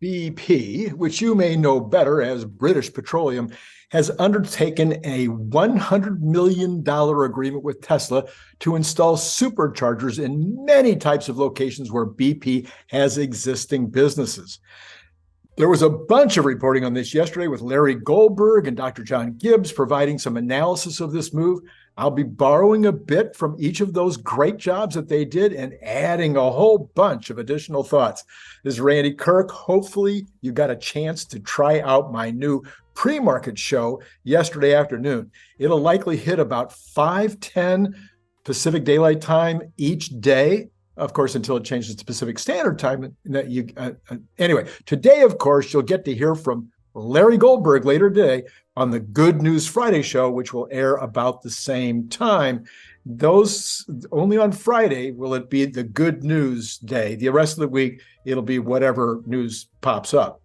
BP, which you may know better as British Petroleum, has undertaken a $100 million agreement with Tesla to install superchargers in many types of locations where BP has existing businesses. There was a bunch of reporting on this yesterday with Larry Goldberg and Dr. John Gibbs providing some analysis of this move. I'll be borrowing a bit from each of those great jobs that they did and adding a whole bunch of additional thoughts. This is Randy Kirk. Hopefully you got a chance to try out my new pre-market show yesterday afternoon. It'll likely hit about 5:10 Pacific Daylight Time each day. Of course, until it changes to Pacific Standard Time. Anyway, today, of course, you'll get to hear from Larry Goldberg later today on the Good News Friday show, which will air about the same time. Those only on Friday will it be the Good News Day. The rest of the week, it'll be whatever news pops up.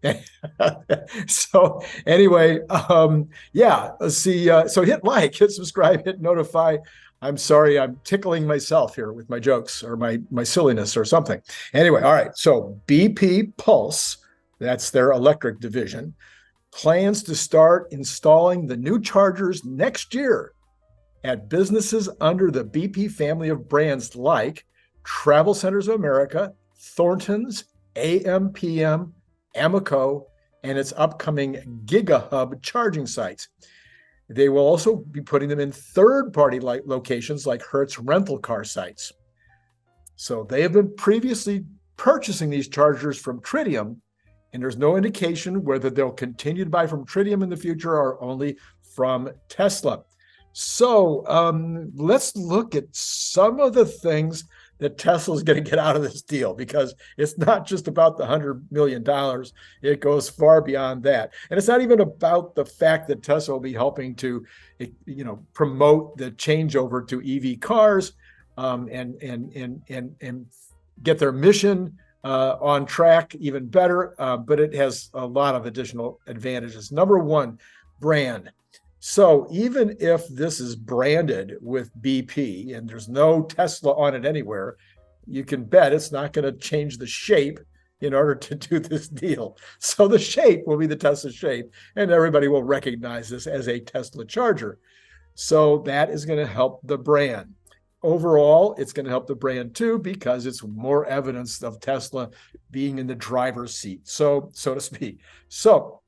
So anyway, let's see. So hit like, hit subscribe, hit notify. I'm sorry, I'm tickling myself here with my jokes or my silliness or something. Anyway, all right. So BP Pulse, that's their electric division, plans to start installing the new chargers next year at businesses under the BP family of brands like Travel Centers of America, Thornton's, AMPM, Amoco, and its upcoming GigaHub charging sites. They will also be putting them in third-party locations like Hertz rental car sites. So they have been previously purchasing these chargers from Tritium, and there's no indication whether they'll continue to buy from Tritium in the future or only from Tesla. So let's look at some of the things that Tesla's going to get out of this deal, because it's not just about the $100 million. It goes far beyond that. And it's not even about the fact that Tesla will be helping to, promote the changeover to EV cars and get their mission on track even better. But it has a lot of additional advantages. Number one, brand. So even if this is branded with BP and there's no Tesla on it anywhere, you can bet it's not going to change the shape in order to do this deal. So the shape will be the Tesla shape, and everybody will recognize this as a Tesla charger. So that is going to help the brand. Overall, it's going to help the brand too, because it's more evidence of Tesla being in the driver's seat, so to speak. So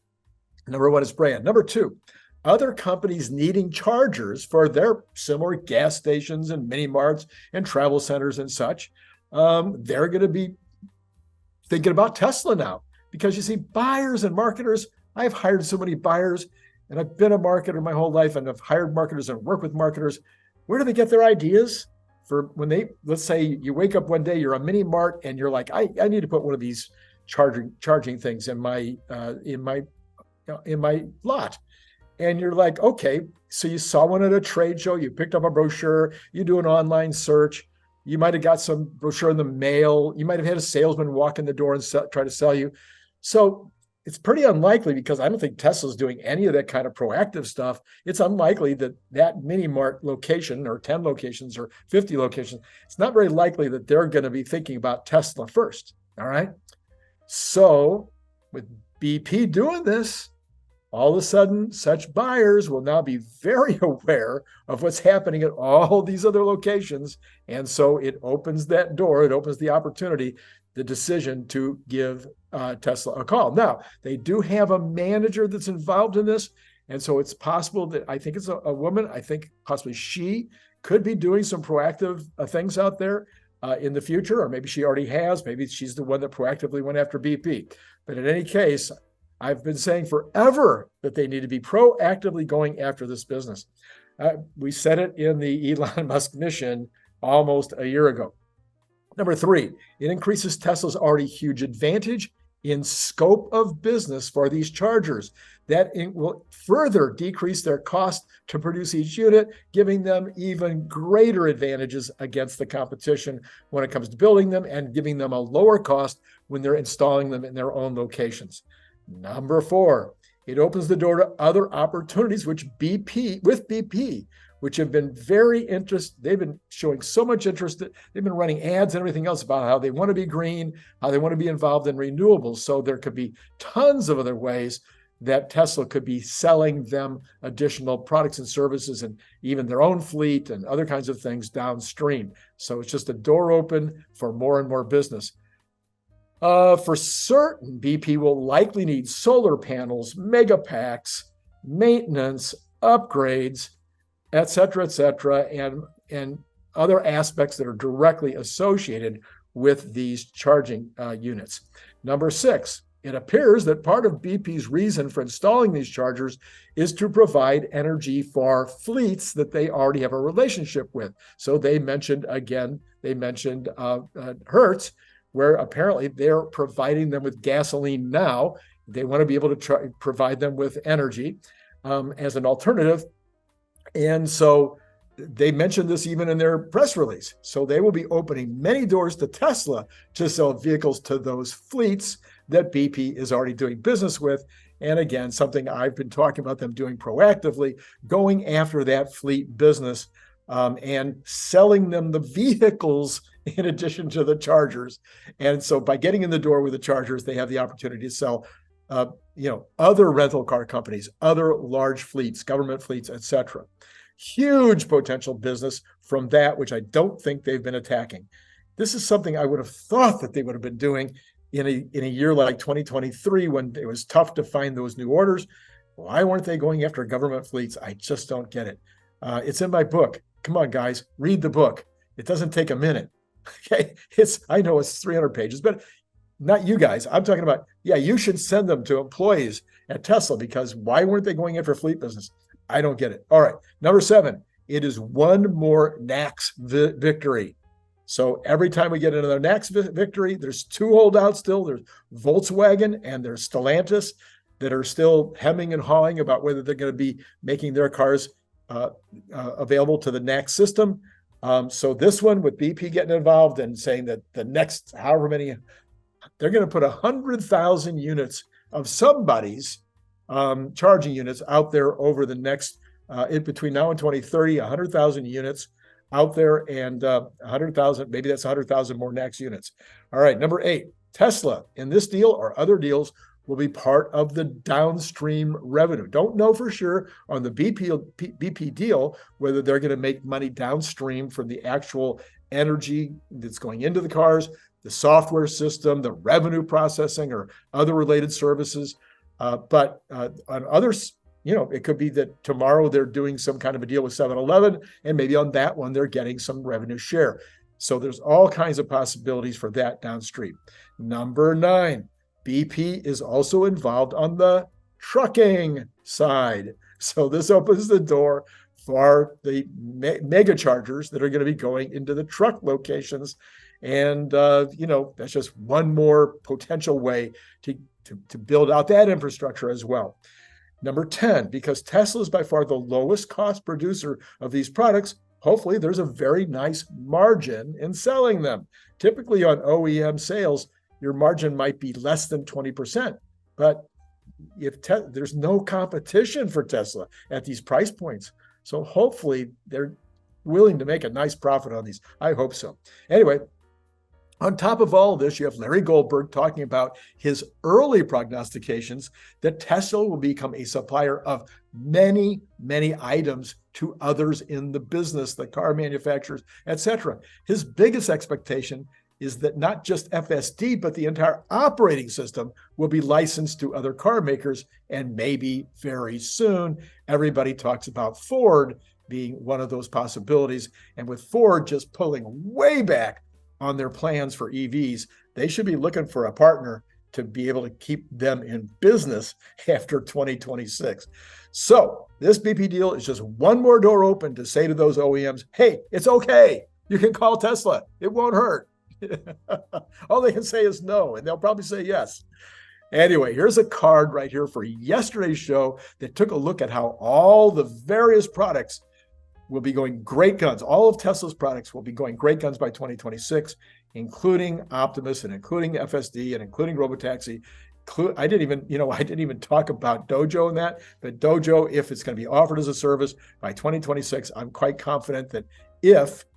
number one is brand. Number two, other companies needing chargers for their similar gas stations and mini marts and travel centers and such, they're going to be thinking about Tesla now, because you see, buyers and marketers, I've hired so many buyers, and I've been a marketer my whole life, and I've hired marketers and worked with marketers. Where do they get their ideas? For when they, let's say you wake up one day, you're a mini mart, and you're like, I need to put one of these charging things in my lot. And you're like, okay, so you saw one at a trade show, you picked up a brochure, you do an online search, you might have got some brochure in the mail, you might have had a salesman walk in the door and try to sell you. So it's pretty unlikely, because I don't think Tesla's doing any of that kind of proactive stuff. It's unlikely that mini mart location or 10 locations or 50 locations, it's not very likely that they're going to be thinking about Tesla first, all right? So with BP doing this, all of a sudden, such buyers will now be very aware of what's happening at all these other locations. And so it opens that door, it opens the opportunity, the decision to give Tesla a call. Now, they do have a manager that's involved in this. And so it's possible that, I think it's a woman, I think possibly she could be doing some proactive things out there in the future, or maybe she already has. Maybe she's the one that proactively went after BP. But in any case, I've been saying forever that they need to be proactively going after this business. We said it in the Elon Musk mission almost a year ago. Number three, it increases Tesla's already huge advantage in scope of business for these chargers. That will further decrease their cost to produce each unit, giving them even greater advantages against the competition when it comes to building them, and giving them a lower cost when they're installing them in their own locations. Number four, it opens the door to other opportunities with BP which have been very interested. They've been showing so much interest. They've been running ads and everything else about how they want to be green, how they want to be involved in renewables. So there could be tons of other ways that Tesla could be selling them additional products and services and even their own fleet and other kinds of things downstream. So it's just a door open for more and more business. For certain, BP will likely need solar panels, mega packs, maintenance, upgrades, et cetera, and other aspects that are directly associated with these charging units. Number 6, it appears that part of BP's reason for installing these chargers is to provide energy for fleets that they already have a relationship with. So they mentioned Hertz, where apparently they're providing them with gasoline now. They want to be able to provide them with energy as an alternative. And so they mentioned this even in their press release. So they will be opening many doors to Tesla to sell vehicles to those fleets that BP is already doing business with. And again, something I've been talking about them doing proactively, going after that fleet business and selling them the vehicles in addition to the chargers. And so by getting in the door with the chargers, they have the opportunity to sell other rental car companies, other large fleets, government fleets, et cetera. Huge potential business from that, which I don't think they've been attacking. This is something I would have thought that they would have been doing in a year like 2023 when it was tough to find those new orders. Why weren't they going after government fleets? I just don't get it. It's in my book. Come on, guys, read the book. It doesn't take a minute. Okay, I know it's 300 pages, but not you guys. I'm talking about, you should send them to employees at Tesla, because why weren't they going after fleet business? I don't get it. All right, number 7, it is one more NACS victory. So every time we get another NACS victory, there's 2 holdouts still. There's Volkswagen and there's Stellantis that are still hemming and hawing about whether they're going to be making their cars available to the NACS system. So this one with BP getting involved and saying that the next however many, they're going to put 100,000 units of somebody's charging units out there over the next, between now and 2030, 100,000 units out there, and 100,000, maybe that's 100,000 more NACS units. All right, number 8, Tesla in this deal or other deals will be part of the downstream revenue. Don't know for sure on the BP deal whether they're going to make money downstream from the actual energy that's going into the cars, the software system, the revenue processing, or other related services. But on others, it could be that tomorrow they're doing some kind of a deal with 7-Eleven, and maybe on that one they're getting some revenue share. So there's all kinds of possibilities for that downstream. Number 9, BP is also involved on the trucking side. So this opens the door for the mega chargers that are going to be going into the truck locations. And, that's just one more potential way to build out that infrastructure as well. Number 10, because Tesla is by far the lowest cost producer of these products, hopefully there's a very nice margin in selling them. Typically on OEM sales, your margin might be less than 20%. But if there's no competition for Tesla at these price points, so hopefully they're willing to make a nice profit on these. I hope so. Anyway, on top of all of this, you have Larry Goldberg talking about his early prognostications that Tesla will become a supplier of many, many items to others in the business, the car manufacturers, etc. His biggest expectation is that not just FSD, but the entire operating system will be licensed to other car makers, and maybe very soon. Everybody talks about Ford being one of those possibilities. And with Ford just pulling way back on their plans for EVs, they should be looking for a partner to be able to keep them in business after 2026. So this BP deal is just one more door open to say to those OEMs, hey, it's okay. You can call Tesla. It won't hurt. All they can say is no, and they'll probably say yes. Anyway, here's a card right here for yesterday's show that took a look at how all the various products will be going great guns. All of Tesla's products will be going great guns by 2026, including Optimus and including FSD and including Robotaxi. I didn't even talk about Dojo in that, but Dojo, if it's going to be offered as a service by 2026, I'm quite confident that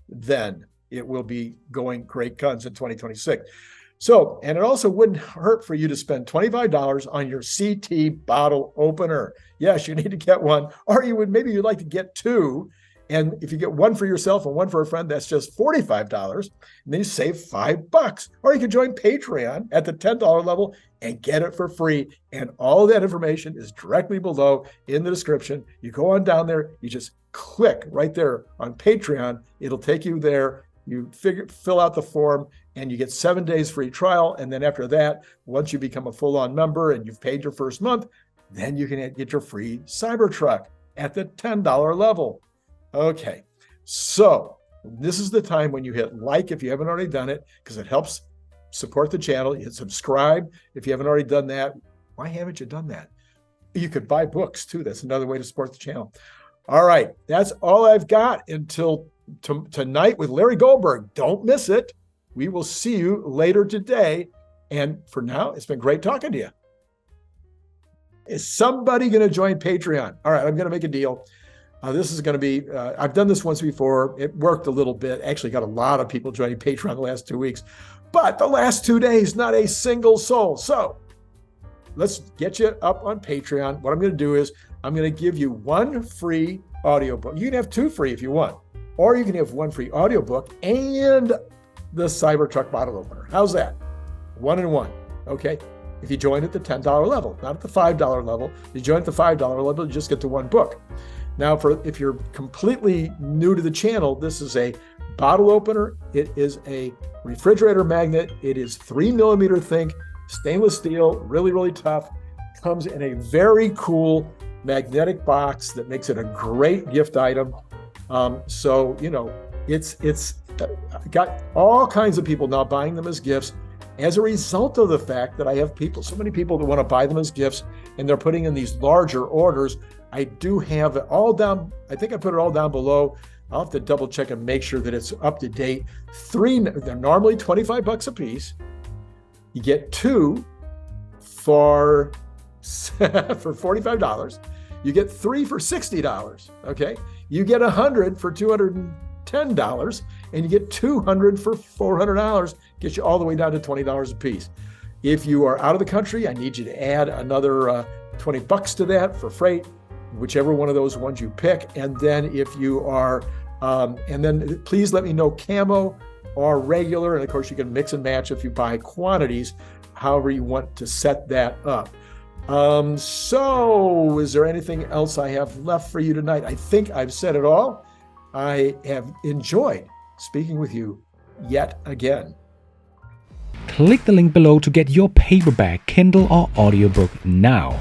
then it will be going great guns in 2026. So, and it also wouldn't hurt for you to spend $25 on your CT bottle opener. Yes, you need to get one, or maybe you'd like to get two. And if you get one for yourself and one for a friend, that's just $45. And then you save $5. Or you can join Patreon at the $10 level and get it for free. And all of that information is directly below in the description. You go on down there, you just click right there on Patreon. It'll take you there. You fill out the form and you get 7 days free trial. And then after that, once you become a full-on member and you've paid your first month, then you can get your free Cybertruck at the $10 level. Okay, so this is the time when you hit like if you haven't already done it, because it helps support the channel. You hit subscribe if you haven't already done that. Why haven't you done that? You could buy books too. That's another way to support the channel. All right, that's all I've got until tonight with Larry Goldberg. Don't miss it. We will see you later today. And for now, it's been great talking to you. Is somebody going to join Patreon? All right, I'm going to make a deal. This is going to be, I've done this once before. It worked a little bit. Actually got a lot of people joining Patreon the last 2 weeks. But the last 2 days, not a single soul. So let's get you up on Patreon. What I'm going to do is I'm going to give you one free audiobook. You can have two free if you want. Or you can have one free audiobook and the Cybertruck bottle opener. How's that? 1 and 1. Okay. If you join at the $10 level, not at the $5 level. If you join at the $5 level, you just get the one book. Now, if you're completely new to the channel, this is a bottle opener. It is a refrigerator magnet. It is 3mm thick, stainless steel, really, really tough. Comes in a very cool magnetic box that makes it a great gift item. So, it's got all kinds of people now buying them as gifts as a result of the fact that I have so many people that want to buy them as gifts, and they're putting in these larger orders. I do have it all down. I think I put it all down below. I'll have to double check and make sure that it's up to date. They're normally $25 a piece. You get two for $45. You get three for $60. Okay. You get 100 for $210, and you get 200 for $400. Gets you all the way down to $20 a piece. If you are out of the country, I need you to add another $20 to that for freight, whichever one of those ones you pick. And then if you are, and then please let me know camo or regular. And of course you can mix and match if you buy quantities, however you want to set that up. So is there anything else I have left for you tonight? I think I've said it all. I have enjoyed speaking with you yet again. Click the link below to get your paperback, Kindle, or audiobook now.